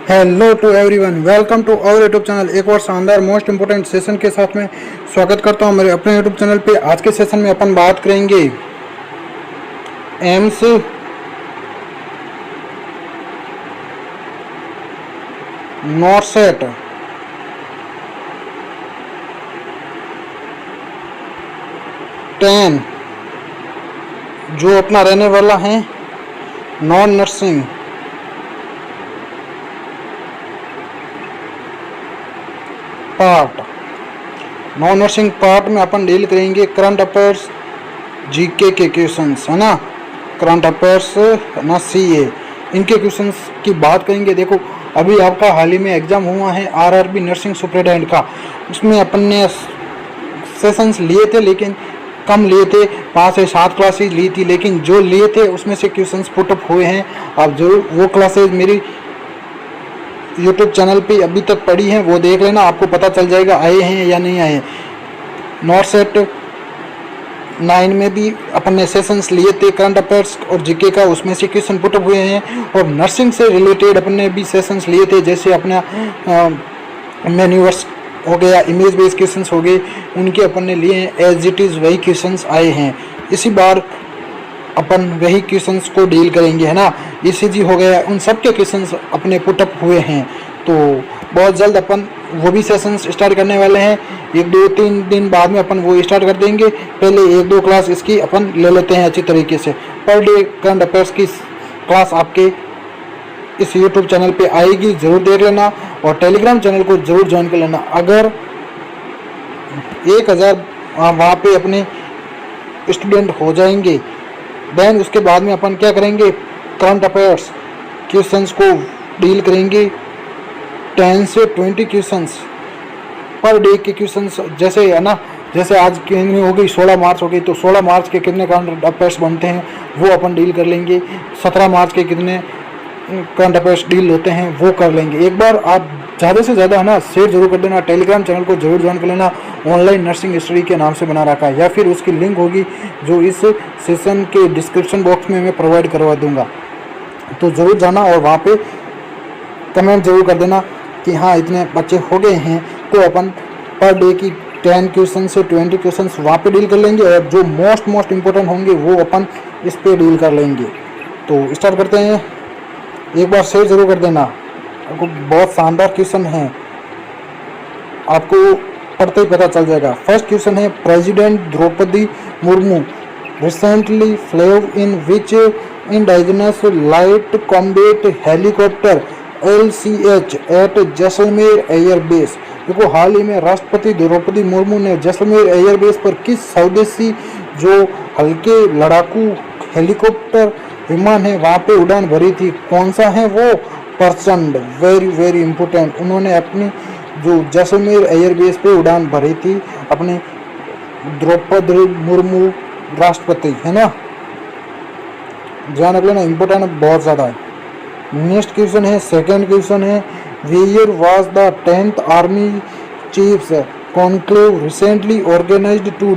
Hello to everyone, welcome to our YouTube channel. एक और शानदार मोस्ट इम्पोर्टेंट सेशन के साथ में स्वागत करता हूं मेरे अपने यूट्यूब चैनल पे। आज के सेशन में अपन बात करेंगे एम्स नॉरसेट टेन जो अपना रहने वाला है non nursing part. Non nursing part में अपन डील करेंगे करंट अफेयर्स जीके के क्वेश्चंस, है ना। करंट अफेयर्स ना सीए, इनके क्वेश्चंस की बात करेंगे। देखो, अभी आपका हाल ही में एग्जाम हुआ है आरआरबी नर्सिंग सुपरिटेंडेंट का। उसमें अपन ने सेशंस लिए थे, लेकिन कम लिए थे, 5 से 7 क्लासेज ली थी, लेकिन जो लिए थे उसमें से क्वेश्चंस पुटअप हुए हैं। आप जरूर वो क्लासेज मेरी यूट्यूब चैनल पे अभी तक पड़ी हैं, वो देख लेना, आपको पता चल जाएगा आए हैं या नहीं आए। नॉरसेट 9 में भी अपन ने सेशंस लिए थे करंट अफेयर्स और जीके का, उसमें से क्वेश्चन पुटअप हुए हैं। और नर्सिंग से रिलेटेड अपन ने भी सेशंस लिए थे, जैसे अपना मैन्यूवर्स हो गया, इमेज बेस्ड क्वेश्चंस हो गए, उनके अपन ने लिए हैं। एज इट इज़ वही क्वेश्चंस आए हैं। इसी बार अपन वही क्वेश्चंस को डील करेंगे, है ना। ईसीजी हो गया, उन सब के क्वेश्चंस अपने पुटअप हुए हैं। तो बहुत जल्द अपन वो भी सेशंस स्टार्ट करने वाले हैं। 1-2-3 दिन बाद में अपन वो स्टार्ट कर देंगे। पहले 1-2 क्लास इसकी अपन ले लेते हैं अच्छी तरीके से। पर डे करंट अफेयर्स की क्लास आपके इस यूट्यूब चैनल पे आएगी, ज़रूर देख लेना। और टेलीग्राम चैनल को ज़रूर ज्वाइन कर लेना। अगर 1000 वहाँ पे अपने स्टूडेंट हो जाएंगे, देन उसके बाद में अपन क्या करेंगे, करंट अफेयर्स क्वेश्चंस को डील करेंगे। 10 से 20 क्वेश्चंस पर डे के क्वेश्चंस, जैसे है ना, जैसे आज की हो गई 16 मार्च हो गई, तो 16 मार्च के कितने करंट अफेयर्स बनते हैं वो अपन डील कर लेंगे। 17 मार्च के कितने करंट अफेयर्स डील होते हैं वो कर लेंगे। एक बार आप ज़्यादा से ज़्यादा, है ना, शेयर जरूर कर देना। टेलीग्राम चैनल को जरूर ज्वाइन कर लेना। ऑनलाइन नर्सिंग स्टडी के नाम से बना रखा है, या फिर उसकी लिंक होगी जो इस सेशन के डिस्क्रिप्शन बॉक्स में मैं प्रोवाइड करवा दूंगा। तो ज़रूर जाना और वहाँ पे कमेंट जरूर कर देना कि हाँ इतने बच्चे हो गए हैं। तो अपन पर डे की 10 क्वेश्चन से 20 क्वेश्चन वहाँ पे डील कर लेंगे, और जो मोस्ट इम्पोर्टेंट होंगे वो अपन इस पे डील कर लेंगे। तो स्टार्ट करते हैं। एक बार शेयर जरूर कर देना। आपको बहुत शानदार क्वेश्चन है, आपको पढ़ते ही पता चल जाएगा। फर्स्ट क्वेश्चन है, president Draupadi Murmu recently flew in which indigenous light combat helicopter LCH at Jaisalmer airbase. देखो, हाल ही में राष्ट्रपति द्रौपदी मुर्मू ने जैसलमेर एयरबेस पर किस स्वदेशी जो हल्के लड़ाकू हेलीकॉप्टर विमान है वहाँ पे उड़ान भरी थी? कौन सा है वो? प्रचंड, वेरी इंपॉर्टेंट। उन्होंने अपनी जो जैसलमेर एयरबेस पे उड़ान भरी थी, अपने द्रौपदी मुर्मू राष्ट्रपति, है ना। ध्यान रख लेना, इंपॉर्टेंट बहुत ज़्यादा है। नेक्स्ट क्वेश्चन है, सेकंड क्वेश्चन है, where was the 10th army chiefs conclave recently organised to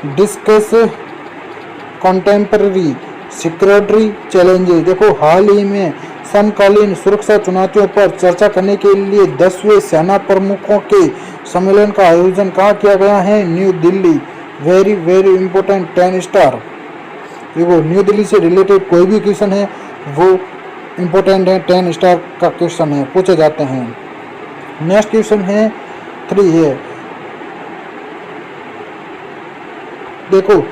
discuss contemporary security challenges. देखो, हाल ही में समकालीन सुरक्षा चुनौतियों पर चर्चा करने के लिए 10वें सेना प्रमुखों के सम्मेलन का आयोजन कहाँ किया गया है? New Delhi. Very important, 10 star. देखो, न्यू दिल्ली से रिलेटेड कोई भी क्वेश्चन है वो इम्पोर्टेंट है, 10 स्टार का क्वेश्चन है, पूछे जाते हैं। नेक्स्ट क्वेश्चन है 3 है। देखो,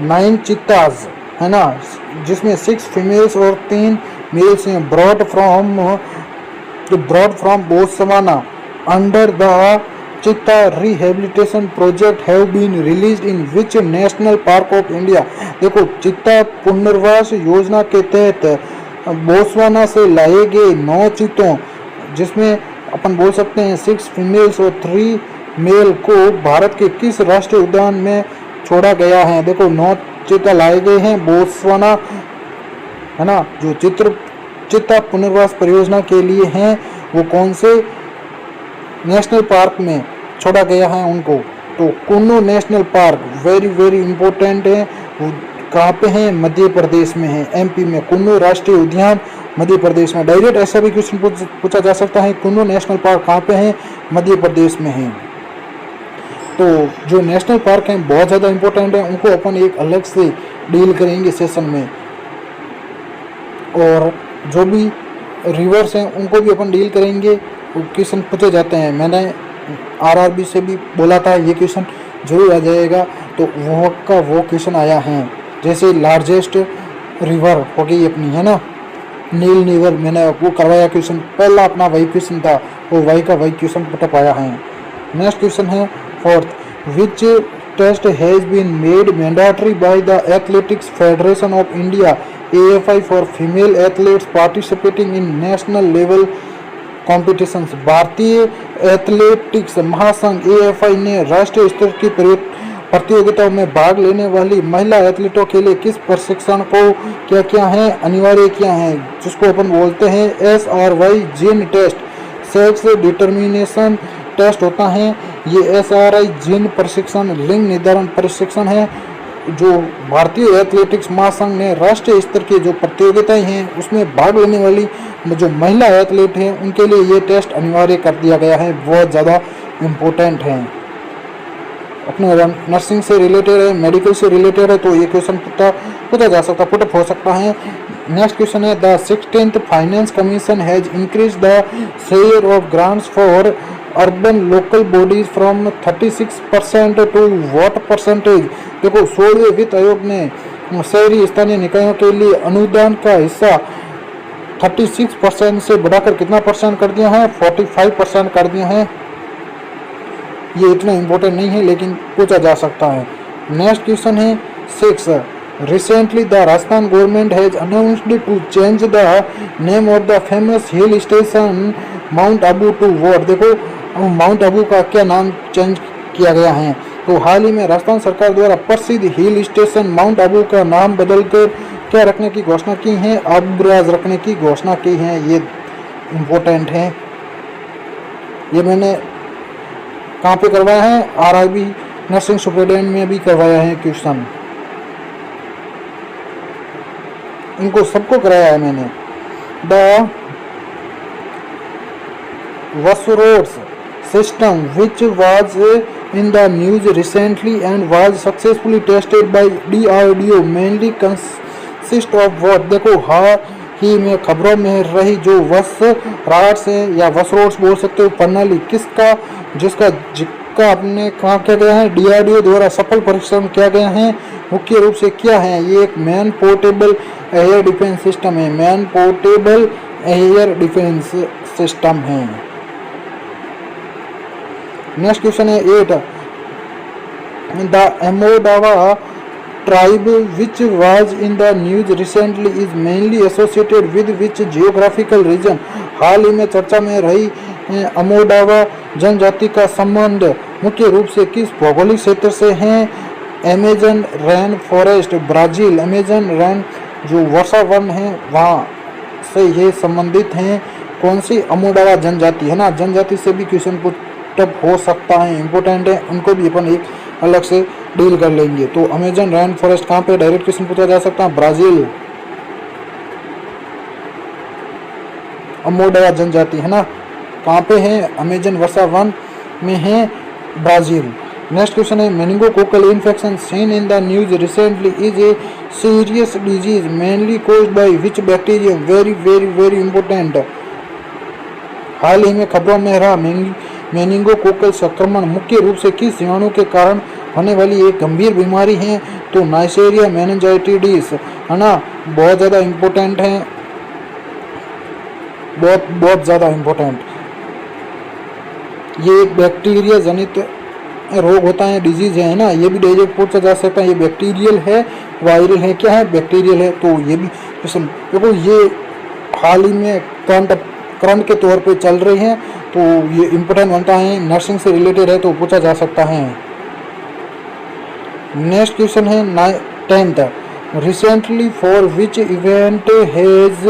9 चीताज, है ना, जिसमें 6 फीमेल्स और 3 मेल्स हैं, brought from Botswana under the cheetah rehabilitation project have been released in which national park of India. देखो, चीता पुनर्वास योजना के तहत बोत्सवाना से लाए गए 9 चीतों, जिसमें अपन बोल सकते हैं 6 फीमेल्स और 3 मेल को भारत के किस राष्ट्रीय उद्यान में छोड़ा गया है? देखो, 9 चीता लाए गए हैं बोत्सवाना, है ना। जो चीता पुनर्वास परियोजना के लिए हैं, वो कौन से नेशनल पार्क में छोड़ा गया है उनको? तो Kunnu national park, very important है। कहाँ पे हैं? मध्य प्रदेश में है, एमपी में। कुन्नू राष्ट्रीय उद्यान मध्य प्रदेश में। डायरेक्ट ऐसा भी क्वेश्चन पूछा जा सकता है, कुन्नू नेशनल पार्क कहाँ पे है? मध्य प्रदेश में है। तो जो नेशनल पार्क हैं बहुत ज़्यादा इंपॉर्टेंट है, उनको अपन एक अलग से डील करेंगे सेशन में। और जो भी रिवर्स हैं उनको भी अपन डील करेंगे। क्वेश्चन पूछे जाते हैं, मैंने आरआरबी से भी बोला था ये क्वेश्चन जरूर आ जाएगा, तो वो क्वेश्चन आया है। जैसे लार्जेस्ट रिवर हो गई अपनी, है ना, नील रिवर, मैंने वो करवाया क्वेश्चन, पहला अपना वही क्वेश्चन था, वो वही का वही क्वेश्चन पुटअप आया है। नेक्स्ट क्वेश्चन है fourth, which test has been made mandatory by the Athletics Federation of India AFI for female athletes participating in national level competitions. भारतीय एथलेटिक्स महासंघ AFI ने राष्ट्रीय स्तर की प्रतियोगिताओं में भाग लेने वाली महिला एथलीटों के लिए किस प्रशिक्षण को क्या क्या है अनिवार्य किया है, जिसको अपन बोलते हैं SRY gene test, sex determination test होता है। ये SRY जीन प्रशिक्षण लिंग निर्धारण प्रशिक्षण है, जो भारतीय एथलेटिक्स महासंघ ने राष्ट्रीय स्तर की जो प्रतियोगिताएं हैं उसमें भाग लेने वाली जो महिला एथलीट हैं उनके लिए ये टेस्ट अनिवार्य कर दिया गया है, बहुत ज़्यादा इम्पोर्टेंट है। अपने नर्सिंग से रिलेटेड है, मेडिकल से रिलेटेड है, तो ये क्वेश्चन पूछा जा सकता, पुटअप हो सकता है। नेक्स्ट क्वेश्चन है, the 16th finance commission has increase the share of grants for urban local bodies from 36% to what percentage. देखो 16वें वित्त आयोग ने शहरी स्थानीय निकायों के लिए अनुदान का हिस्सा 36% से बढ़ाकर कितना परसेंट कर दिया है? 45% कर दिया है। ये इतना इम्पोर्टेंट नहीं है लेकिन पूछा जा सकता है। नेक्स्ट क्वेश्चन है 6, recently the Rajasthan government has announced to change the name of the famous hill station mount Abu to what. देखो माउंट आबू का क्या नाम चेंज किया गया है? तो हाल ही में राजस्थान सरकार द्वारा प्रसिद्ध हिल स्टेशन माउंट आबू का नाम बदलकर क्या रखने की घोषणा की है? अब्राज रखने की घोषणा की है। ये इम्पोर्टेंट है, ये मैंने कहाँ पे करवाया है? RRB नर्सिंग सुपरिटेंडेंट में भी करवाया है क्वेश्चन, इनको सबको कराया है मैंने। The VSHORADS system which was in the news recently and was successfully tested by DRDO mainly consist of what। देखो हाल ही में खबरों में रही जो वसराड्स है या वसरोड्स बोल सकते हो प्रणाली किसका जिसका अपने कहाँ किया गया है? DRDO द्वारा सफल परीक्षण किया गया है। मुख्य रूप से क्या है? ये एक man portable air defence system है, man portable air defence system है। नेक्स्ट क्वेश्चन है 8, the Amodava tribe which was in the news recently is mainly associated with which geographical region. हाल ही में चर्चा में रही अमोडावा जनजाति का संबंध मुख्य रूप से किस भौगोलिक क्षेत्र से है? Amazon rain forest, Brazil. Amazon rain जो वर्षा वन है वहाँ से ये संबंधित हैं। कौन सी? अमोडावा जनजाति, है ना, जनजाति से भी क्वेश्चन पुटअप हो सकता है, इंपॉर्टेंट है, उनको भी अपन एक अलग से डील कर लेंगे। तो अमेजन रेन फॉरेस्ट कहाँ पे डायरेक्ट क्वेश्चन पूछा जा सकता है? ब्राजील। अमोडावा जनजाति, है ना, कहाँ पे है? अमेजन वर्षा वन में है, ब्राजील। नेक्स्ट क्वेश्चन है meningococcal infection seen in the news recently is a serious disease mainly caused by which bacterium. Very very very important. हाल ही में खबरों में रहा मेनिंगोकोकल संक्रमण मुख्य रूप से किस जीवाणु के कारण होने वाली एक गंभीर बीमारी है? तो नाइसेरिया मेनिंजाइटिस, है ना, बहुत ज़्यादा इम्पोर्टेंट है, बहुत ज़्यादा इम्पोर्टेंट। ये एक बैक्टीरिया जनित रोग होता है, डिजीज है ना, ये भी डायरेक्ट पूछा जा सकता है। ये बैक्टीरियल है, वायरल है, क्या है? बैक्टीरियल है। तो ये भी क्वेश्चन देखो, ये हाल ही में करंट के तौर पे चल रही हैं, तो ये इम्पोर्टेंट बनता है, नर्सिंग से रिलेटेड है तो पूछा जा सकता है। नेक्स्ट क्वेश्चन है 10th, recently for which event has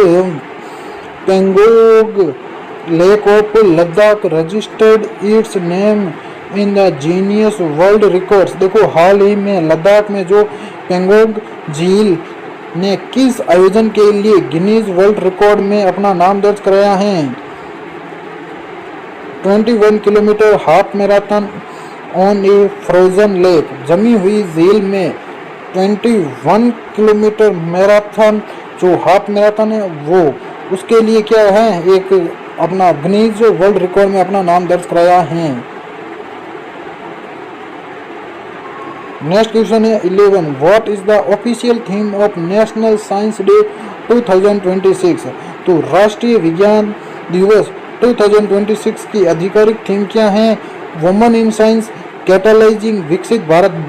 Pangong lake of Ladakh registered it's name in the genius world records. देखो हाल ही में लद्दाख में जो पेंगोंग झील ने किस आयोजन के लिए गिनीज वर्ल्ड रिकॉर्ड में अपना नाम दर्ज कराया है? 21 kilometre half marathon on A frozen lake. जमी हुई झील में 21 किलोमीटर मैराथन जो हाफ मैराथन है वो उसके लिए क्या है, एक अपना गिनीज वर्ल्ड रिकॉर्ड में अपना नाम दर्ज कराया है। नेक्स्ट क्वेश्चन है 11। What is the official theme of national science day 2026? तो राष्ट्रीय विज्ञान दिवस 2026 की आधिकारिक थीम क्या है? वुमेन इन साइंस कैटलाइजिंग विकसित भारत।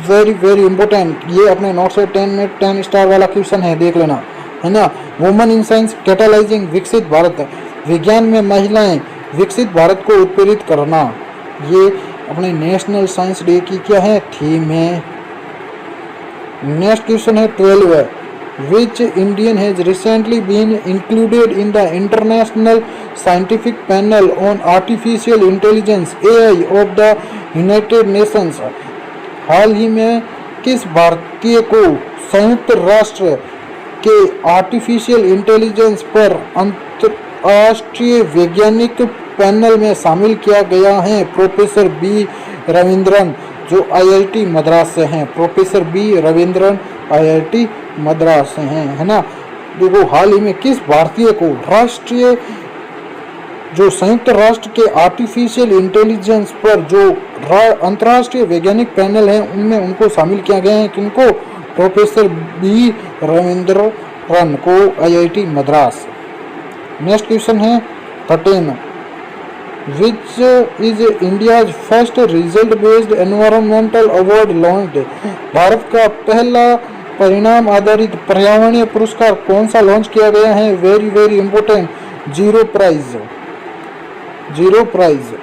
वेरी वेरी इंपॉर्टेंट, ये अपने नोट से 10 में 10 स्टार वाला क्वेश्चन है, देख लेना, है ना। वुमेन इन साइंस कैटलाइजिंग विकसित भारत, विज्ञान में महिलाएं विकसित भारत को उत्प्रेरित करना, ये अपने नेशनल साइंस डे की क्या है, थीम है। नेक्स्ट क्वेश्चन है 12। Which Indian has recently been included in the international scientific panel on artificial intelligence AI of the United Nations? हाल ही में किस भारतीय को संयुक्त राष्ट्र के आर्टिफिशियल इंटेलिजेंस पर अंतर्राष्ट्रीय वैज्ञानिक पैनल में शामिल किया गया है? प्रोफेसर बी रविंद्रन जो IIT मद्रास से हैं। Professor B Ravindran IIT Madras से हैं, है ना। देखो हाल ही में किस भारतीय को राष्ट्रीय जो संयुक्त राष्ट्र के आर्टिफिशियल इंटेलिजेंस पर जो अंतर्राष्ट्रीय वैज्ञानिक पैनल है उनमें उनको शामिल किया गया है, किनको? प्रोफेसर बी रविंद्रन को IIT मद्रास। नेक्स्ट क्वेश्चन है 13। Which is India's first result based environmental award launched? Bharat का पहला परिणाम आधारित पर्यावरणीय पुरस्कार कौन सा लॉन्च किया गया है? Very very important, zero prize.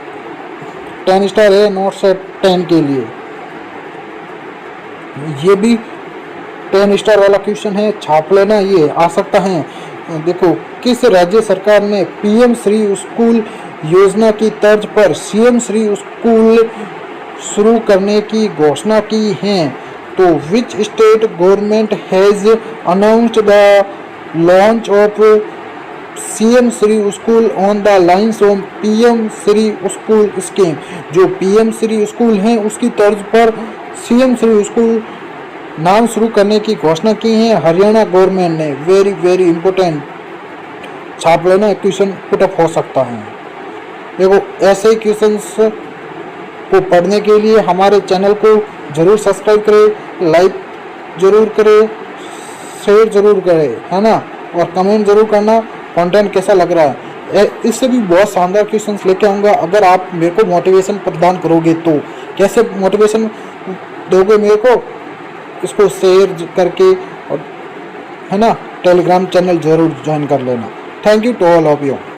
10 star है नोट से 10 के लिए। ये भी 10 स्टार वाला क्वेश्चन है, छाप लेना, ये आ सकता है। देखो किस राज्य सरकार ने PM श्री स्कूल योजना की तर्ज पर CM श्री स्कूल शुरू करने की घोषणा की है? तो which state government has announced the launch of CM Shri school on the lines of PM Shri school scheme? जो PM श्री स्कूल हैं उसकी तर्ज पर CM श्री स्कूल नाम शुरू करने की घोषणा की है हरियाणा गवर्नमेंट ने। वेरी वेरी इंपॉर्टेंट, छाप लेना, क्वेश्चन पुटअप हो सकता है। देखो ऐसे क्वेश्चंस को पढ़ने के लिए हमारे चैनल को जरूर सब्सक्राइब करें, लाइक जरूर करें, शेयर जरूर करें, है ना, और कमेंट जरूर करना कंटेंट कैसा लग रहा है। इससे भी बहुत शानदार क्वेश्चंस लेके आऊँगा अगर आप मेरे को मोटिवेशन प्रदान करोगे तो। कैसे मोटिवेशन दोगे मेरे को? इसको शेयर करके और, है ना, टेलीग्राम चैनल जरूर ज्वाइन कर लेना। Thank you to all of you.